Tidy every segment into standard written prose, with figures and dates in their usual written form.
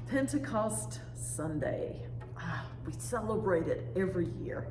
Pentecost Sunday. We celebrate it every year.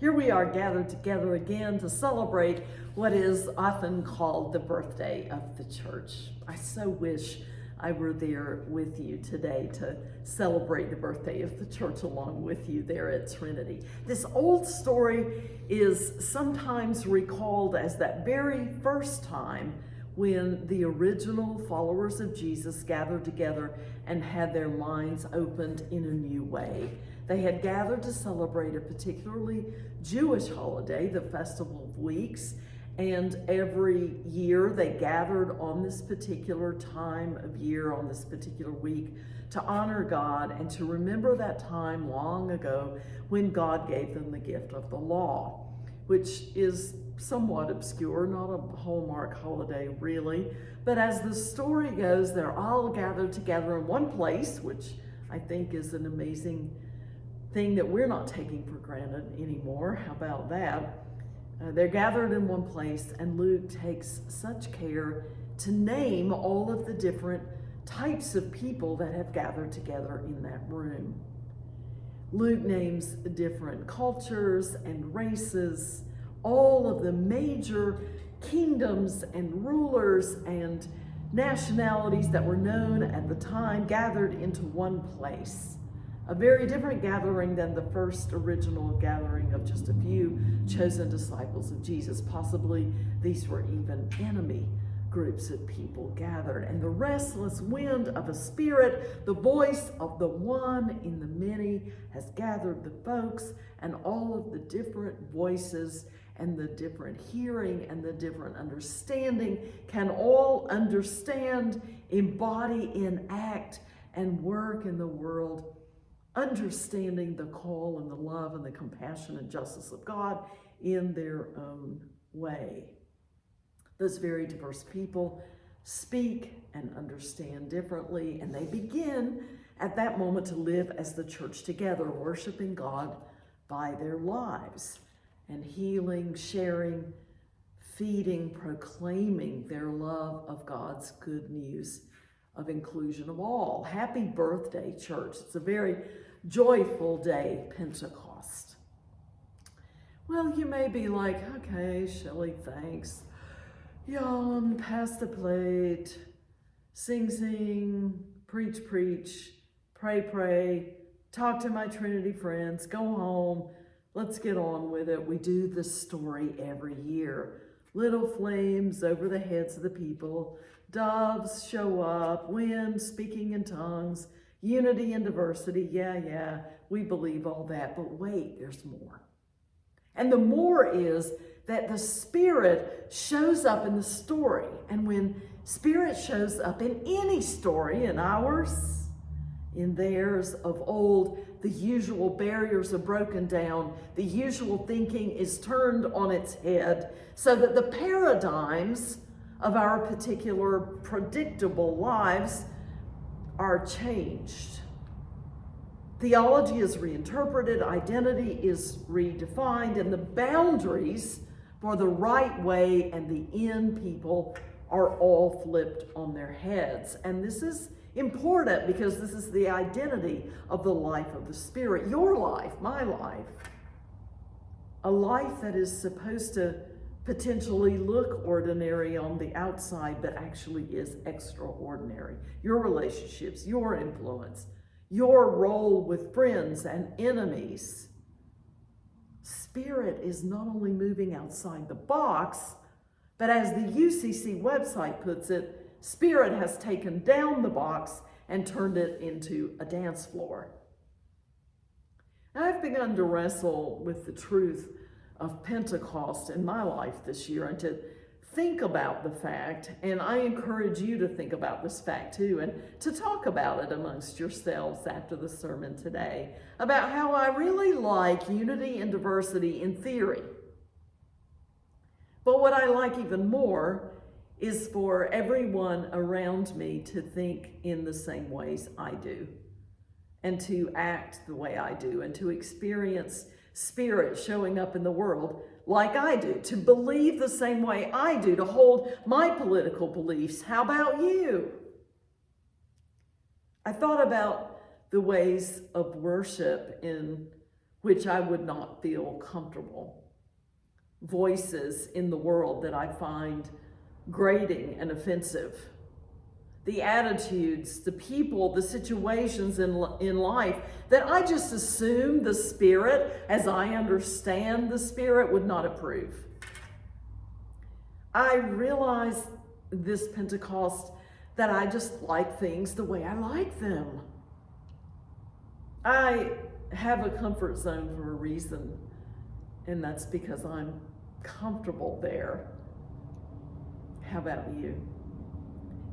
Here we are gathered together again to celebrate what is often called the birthday of the church. I so wish I were there with you today to celebrate the birthday of the church along with you there at Trinity. This old story is sometimes recalled as that very first time when the original followers of Jesus gathered together and had their minds opened in a new way. They had gathered to celebrate a particularly Jewish holiday, the Festival of Weeks, and every year they gathered on this particular time of year, on this particular week, to honor God and to remember that time long ago when God gave them the gift of the law, which is somewhat obscure, not a hallmark holiday really. But as the story goes, they're all gathered together in one place, which I think is an amazing thing that we're not taking for granted anymore. How about that? They're gathered in one place, and Luke takes such care to name all of the different types of people that have gathered together in that room. Luke names different cultures and races, all of the major kingdoms and rulers and nationalities that were known at the time gathered into one place. A very different gathering than the first original gathering of just a few chosen disciples of Jesus. Possibly these were even enemy groups of people gathered. And the restless wind of a spirit, the voice of the one in the many, has gathered the folks, and all of the different voices and the different hearing and the different understanding can all understand, embody, enact, and work in the world, understanding the call and the love and the compassion and justice of God in their own way. Those very diverse people speak and understand differently, and they begin at that moment to live as the church together, worshiping God by their lives and healing, sharing, feeding, proclaiming their love of God's good news of inclusion of all. Happy birthday, church. It's a very joyful day, Pentecost. Well, you may be like, okay, Shelley, thanks. Yawn, pass the plate, sing, preach, pray, talk to my Trinity friends, go home, let's get on with it. We do this story every year. Little flames over the heads of the people, doves show up, wind speaking in tongues, unity and diversity. Yeah, we believe all that, but wait, there's more. And the more is that the Spirit shows up in the story. And when Spirit shows up in any story, in ours, in theirs of old, the usual barriers are broken down. The usual thinking is turned on its head so that the paradigms of our particular predictable lives are changed. Theology is reinterpreted, identity is redefined, and the boundaries for the right way and the in people are all flipped on their heads. And this is important because this is the identity of the life of the Spirit, your life, my life. A life that is supposed to potentially look ordinary on the outside, but actually is extraordinary. Your relationships, your influence, your role with friends and enemies. Spirit is not only moving outside the box, but as the UCC website puts it, Spirit has taken down the box and turned it into a dance floor. I've begun to wrestle with the truth of Pentecost in my life this year and to think about the fact, and I encourage you to think about this fact too, and to talk about it amongst yourselves after the sermon today, about how I really like unity and diversity in theory. But what I like even more is for everyone around me to think in the same ways I do, and to act the way I do, and to experience Spirit showing up in the world like I do, to believe the same way I do, to hold my political beliefs. How about you? I thought about the ways of worship in which I would not feel comfortable. Voices in the world that I find grating and offensive. The attitudes, the people, the situations in life that I just assume the Spirit, as I understand the Spirit, would not approve. I realized this Pentecost that I just like things the way I like them. I have a comfort zone for a reason, and that's because I'm comfortable there. How about you?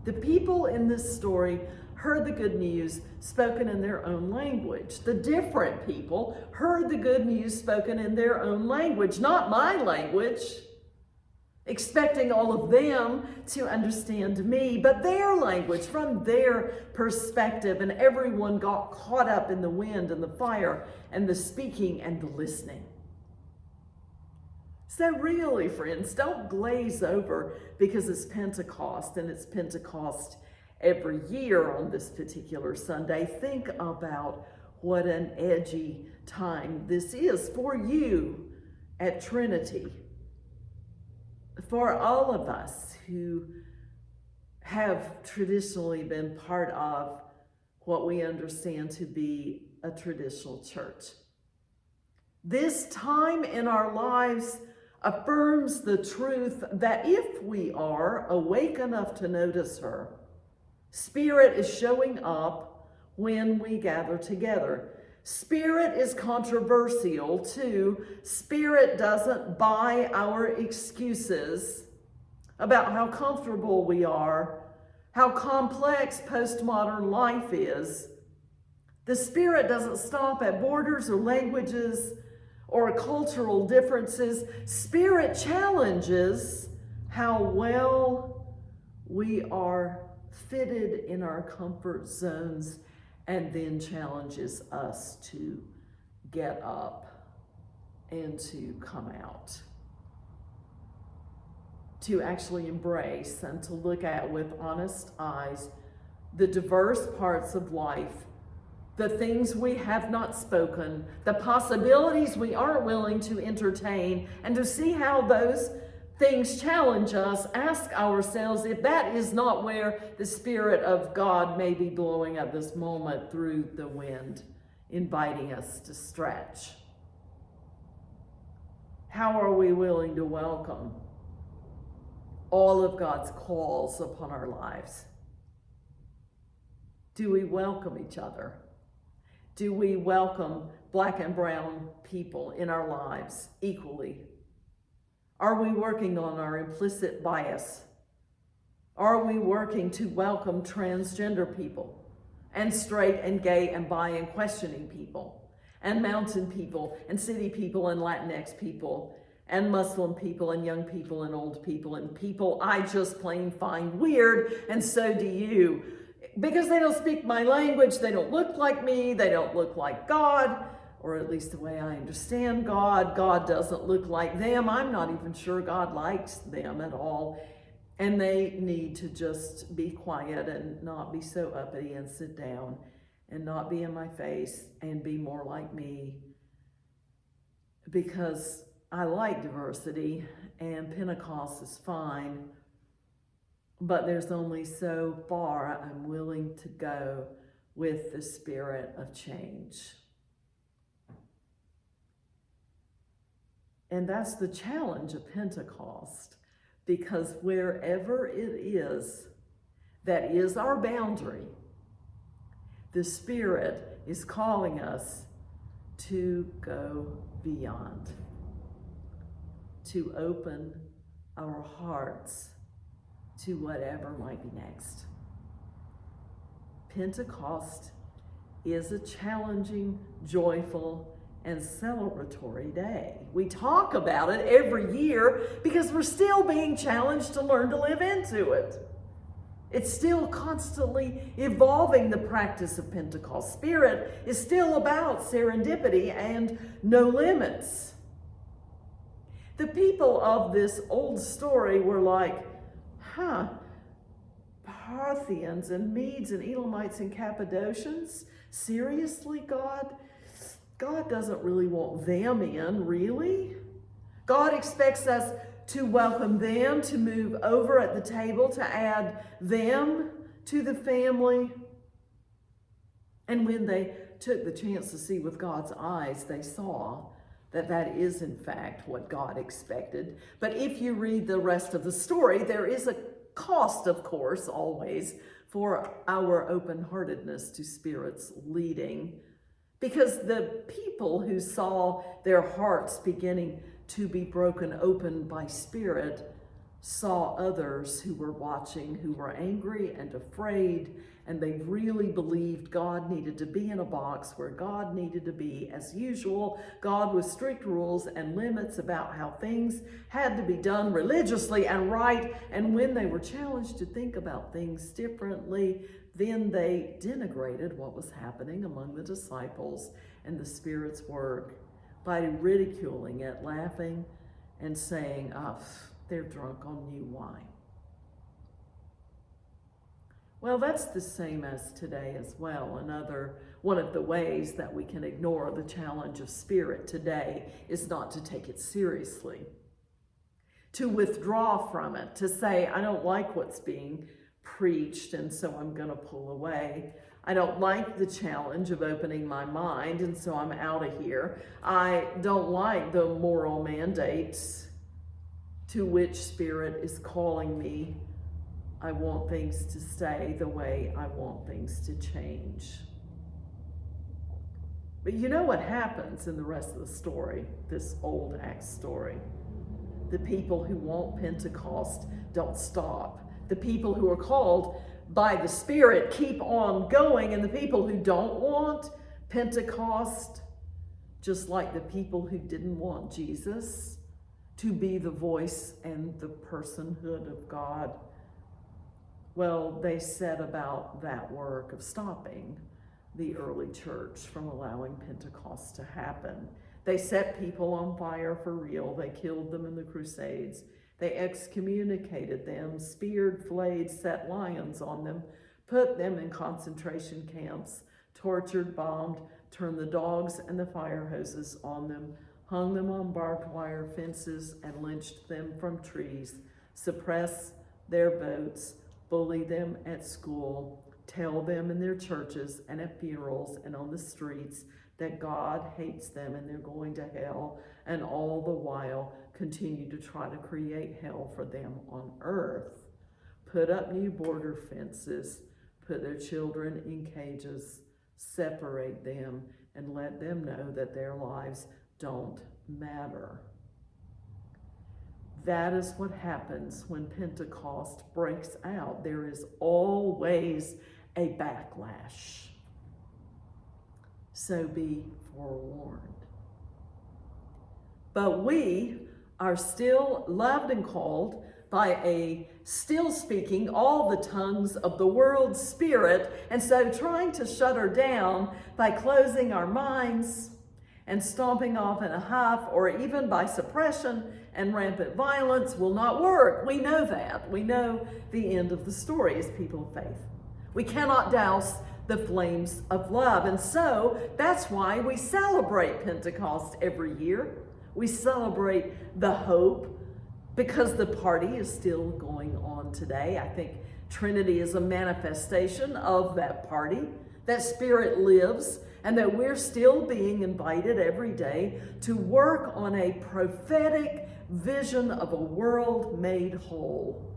The people in this story heard the good news spoken in their own language. The different people heard the good news spoken in their own language, not my language, expecting all of them to understand me, but their language from their perspective. And everyone got caught up in the wind and the fire and the speaking and the listening. So really, friends, don't glaze over because it's Pentecost and it's Pentecost every year on this particular Sunday. Think about what an edgy time this is for you at Trinity. For all of us who have traditionally been part of what we understand to be a traditional church. This time in our lives affirms the truth that if we are awake enough to notice her, Spirit is showing up when we gather together. Spirit is controversial too. Spirit doesn't buy our excuses about how comfortable we are, how complex postmodern life is. The Spirit doesn't stop at borders or languages or cultural differences. Spirit challenges how well we are fitted in our comfort zones, and then challenges us to get up and to come out, to actually embrace and to look at with honest eyes the diverse parts of life, the things we have not spoken, the possibilities we aren't willing to entertain, and to see how those things challenge us. Ask ourselves if that is not where the Spirit of God may be blowing at this moment through the wind, inviting us to stretch. How are we willing to welcome all of God's calls upon our lives? Do we welcome each other? Do we welcome Black and brown people in our lives equally? Are we working on our implicit bias? Are we working to welcome transgender people and straight and gay and bi and questioning people and mountain people and city people and Latinx people and Muslim people and young people and old people and people I just plain find weird, and so do you. Because they don't speak my language, they don't look like me, they don't look like God, or at least the way I understand God. God doesn't look like them. I'm not even sure God likes them at all. And they need to just be quiet and not be so uppity and sit down and not be in my face and be more like me. Because I like diversity and Pentecost is fine, but there's only so far I'm willing to go with the spirit of change. And that's the challenge of Pentecost, because wherever it is that is our boundary, the Spirit is calling us to go beyond, to open our hearts to whatever might be next. Pentecost is a challenging, joyful, and celebratory day. We talk about it every year because we're still being challenged to learn to live into it. It's still constantly evolving, the practice of Pentecost. Spirit is still about serendipity and no limits. The people of this old story were like, Parthians and Medes and Elamites and Cappadocians? Seriously, God? God doesn't really want them in, really. God expects us to welcome them, to move over at the table, to add them to the family. And when they took the chance to see with God's eyes, they saw that that is in fact what God expected. But if you read the rest of the story, there is a cost, of course, always, for our open-heartedness to Spirit's leading. Because the people who saw their hearts beginning to be broken open by Spirit saw others who were watching, who were angry and afraid, and they really believed God needed to be in a box where God needed to be as usual. God with strict rules and limits about how things had to be done religiously and right. And when they were challenged to think about things differently, then they denigrated what was happening among the disciples and the Spirit's work by ridiculing it, laughing, and saying, they're drunk on new wine. Well, that's the same as today as well. One of the ways that we can ignore the challenge of Spirit today is not to take it seriously, to withdraw from it, to say, I don't like what's being preached, and so I'm going to pull away. I don't like the challenge of opening my mind, and so I'm out of here. I don't like the moral mandates to which Spirit is calling me. I want things to stay the way I want things to change. But you know what happens in the rest of the story, this old Acts story? The people who want Pentecost don't stop. The people who are called by the Spirit keep on going, and the people who don't want Pentecost, just like the people who didn't want Jesus to be the voice and the personhood of God, well, they set about that work of stopping the early church from allowing Pentecost to happen. They set people on fire for real. They killed them in the Crusades. They excommunicated them, speared, flayed, set lions on them, put them in concentration camps, tortured, bombed, turned the dogs and the fire hoses on them, hung them on barbed wire fences, and lynched them from trees, suppressed their votes, bully them at school, tell them in their churches and at funerals and on the streets that God hates them and they're going to hell, and all the while continue to try to create hell for them on earth. Put up new border fences, put their children in cages, separate them, and let them know that their lives don't matter. That is what happens when Pentecost breaks out. There is always a backlash. So be forewarned. But we are still loved and called by a still speaking all the tongues of the world's Spirit, and so trying to shut her down by closing our minds and stomping off in a huff, or even by suppression and rampant violence, will not work. We know that. We know the end of the story as people of faith. We cannot douse the flames of love. And so that's why we celebrate Pentecost every year. We celebrate the hope because the party is still going on today. I think Trinity is a manifestation of that party, that Spirit lives, and that we're still being invited every day to work on a prophetic vision of a world made whole,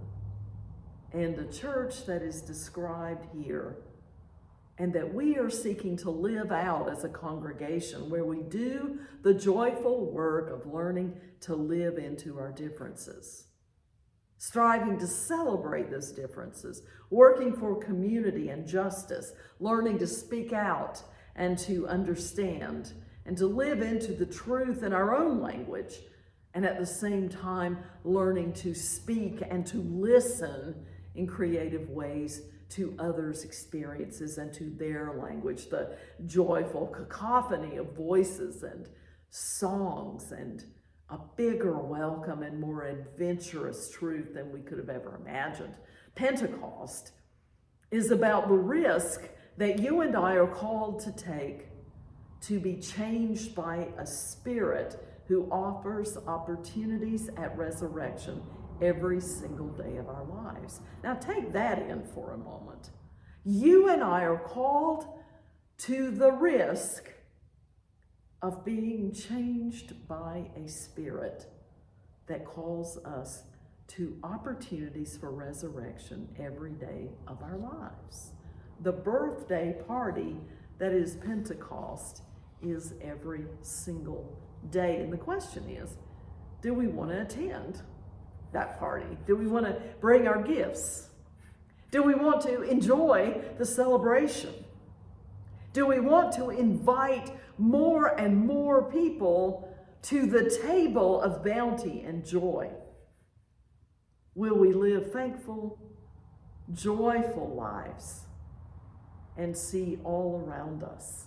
and a church that is described here, and that we are seeking to live out as a congregation where we do the joyful work of learning to live into our differences, striving to celebrate those differences, working for community and justice, learning to speak out and to understand and to live into the truth in our own language, and at the same time learning to speak and to listen in creative ways to others' experiences and to their language, the joyful cacophony of voices and songs and a bigger welcome and more adventurous truth than we could have ever imagined. Pentecost is about the risk that you and I are called to take to be changed by a Spirit who offers opportunities at resurrection every single day of our lives. Now take that in for a moment. You and I are called to the risk of being changed by a Spirit that calls us to opportunities for resurrection every day of our lives. The birthday party that is Pentecost is every single day. And the question is, do we want to attend that party? Do we want to bring our gifts? Do we want to enjoy the celebration? Do we want to invite more and more people to the table of bounty and joy? Will we live thankful, joyful lives and see all around us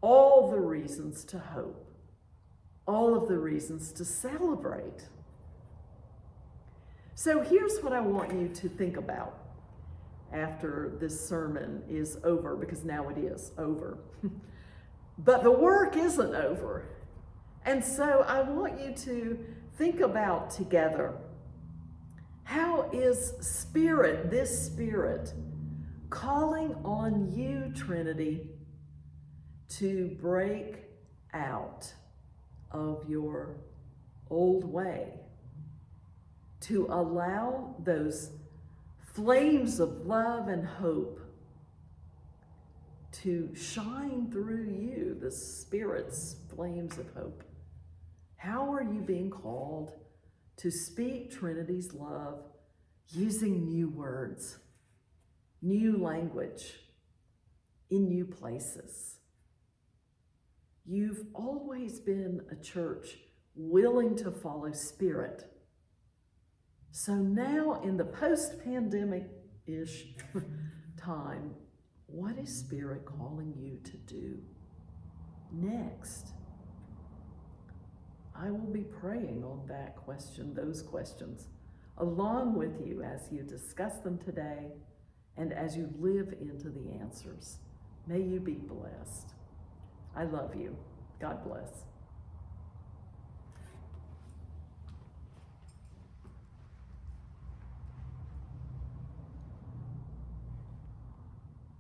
all the reasons to hope, all of the reasons to celebrate? So here's what I want you to think about after this sermon is over, because now it is over. But the work isn't over. And so I want you to think about together, how is Spirit, this Spirit, calling on you, Trinity, to break out of your old way, to allow those flames of love and hope to shine through you, the Spirit's flames of hope? How are you being called to speak Trinity's love using new words, new language, in new places? You've always been a church willing to follow Spirit. So now in the post-pandemic-ish time, what is Spirit calling you to do next? I will be praying on that question, those questions, along with you as you discuss them today and as you live into the answers. May you be blessed. I love you. God bless.